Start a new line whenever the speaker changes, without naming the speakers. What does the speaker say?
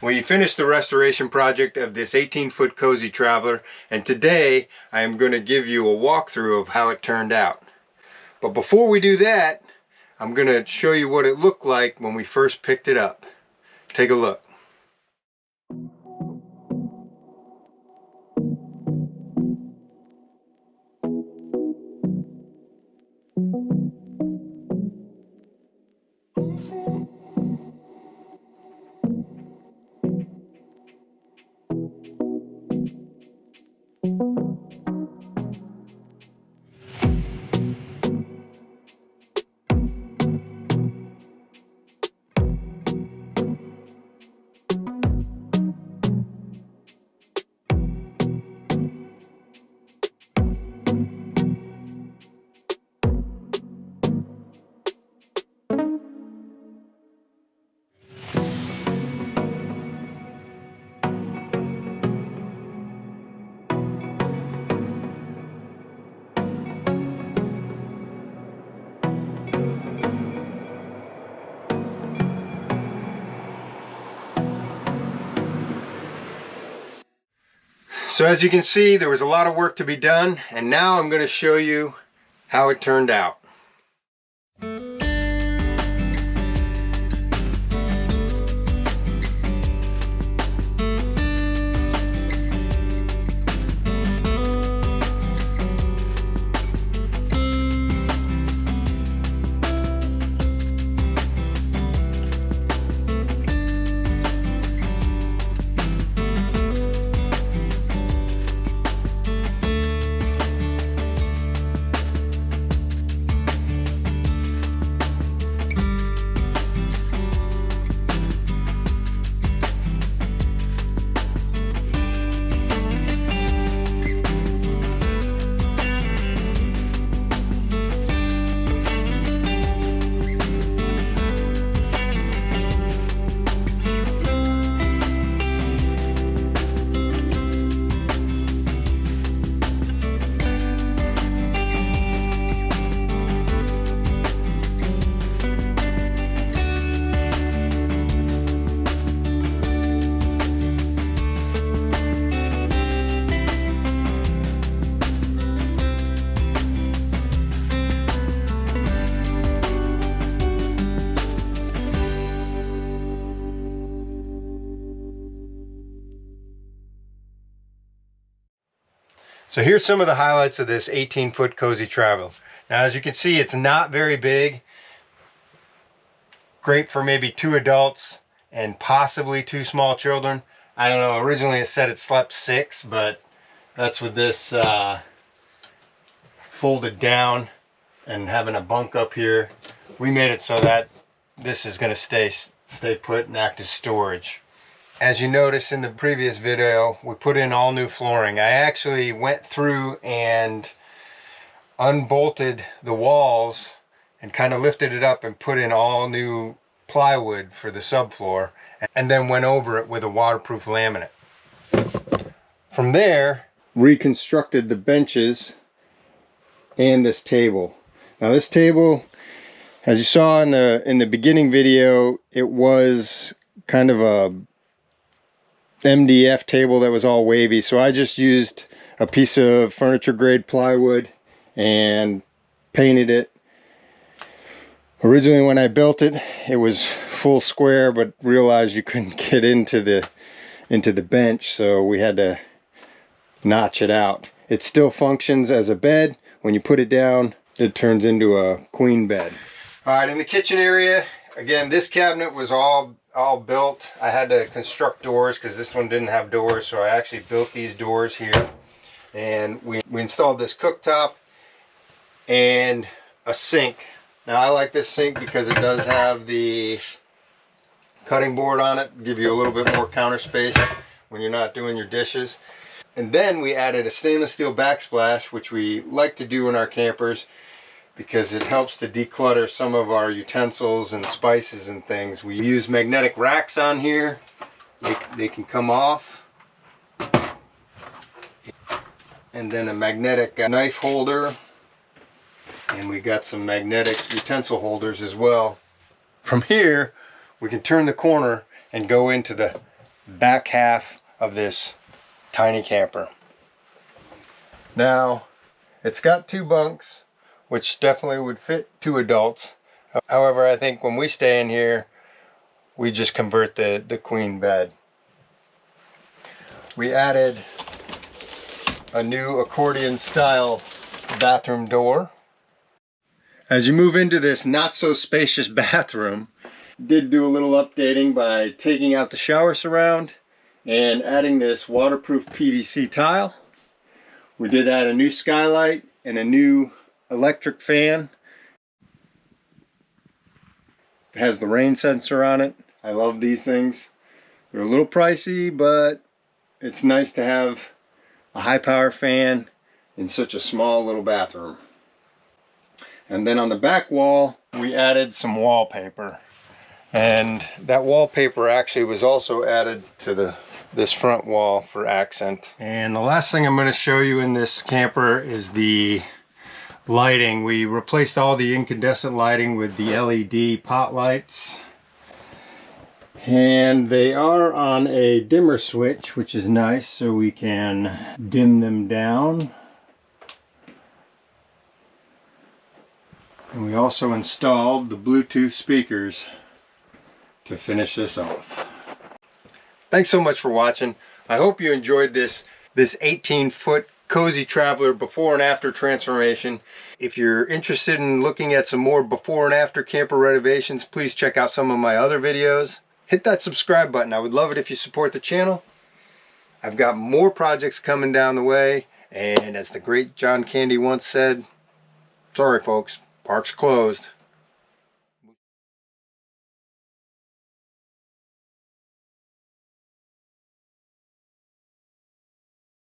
We finished the restoration project of this 18-foot Cozy Traveler, and today I am going to give you a walkthrough of how it turned out. But before we do that, I'm going to show you what it looked like when we first picked it up. Take a look. So as you can see, there was a lot of work to be done, and now I'm going to show you how it turned out. So here's some of the highlights of this 18-foot Cozy Traveler. Now as you can see, it's not very big. Great for maybe 2 adults and possibly 2 small children. I don't know, originally it said it slept 6, but that's with this folded down and having a bunk up here. We made it so that this is going to stay put and act as storage. As you noticed in the previous video, we put in all new flooring. I actually went through and unbolted the walls and kind of lifted it up and put in all new plywood for the subfloor, and then went over it with a waterproof laminate. From there, reconstructed the benches and this table. Now this table, as you saw in the beginning video, it was kind of a MDF table that was all wavy, so I just used a piece of furniture grade plywood and painted it. Originally when I built it, it was full square, but realized you couldn't get into the bench, so we had to notch it out. It still functions as a bed. When you put it down, it turns into a queen bed. Alright, in the kitchen area, again, this cabinet was all built. I had to construct doors because this one didn't have doors, so I actually built these doors here. And we installed this cooktop and a sink. Now I like this sink because it does have the cutting board on it, give you a little bit more counter space when you're not doing your dishes. And then we added a stainless steel backsplash, which we like to do in our campers because it helps to declutter some of our utensils and spices and things. We use magnetic racks on here. They can come off. And then a magnetic knife holder. And we got some magnetic utensil holders as well. From here, we can turn the corner and go into the back half of this tiny camper. Now, it's got 2 bunks, which definitely would fit 2 adults. However, I think when we stay in here, we just convert the queen bed. We added a new accordion style bathroom door. As you move into this not so spacious bathroom, did do a little updating by taking out the shower surround and adding this waterproof PVC tile. We did add a new skylight and a new electric fan. It has the rain sensor on it. I love these things. They're a little pricey, but it's nice to have a high power fan in such a small little bathroom. And then on the back wall, we added some wallpaper. And that wallpaper actually was also added to this front wall for accent. And the last thing I'm going to show you in this camper is the lighting. We replaced all the incandescent lighting with the LED pot lights. And they are on a dimmer switch, which is nice, so we can dim them down. And we also installed the Bluetooth speakers to finish this off. Thanks so much for watching. I hope you enjoyed this 18-foot Cozy Traveler before and after transformation. If you're interested in looking at some more before and after camper renovations, please check out some of my other videos. Hit that subscribe button. I would love it if you support the channel. I've got more projects coming down the way, and as the great John Candy once said, sorry folks, park's closed.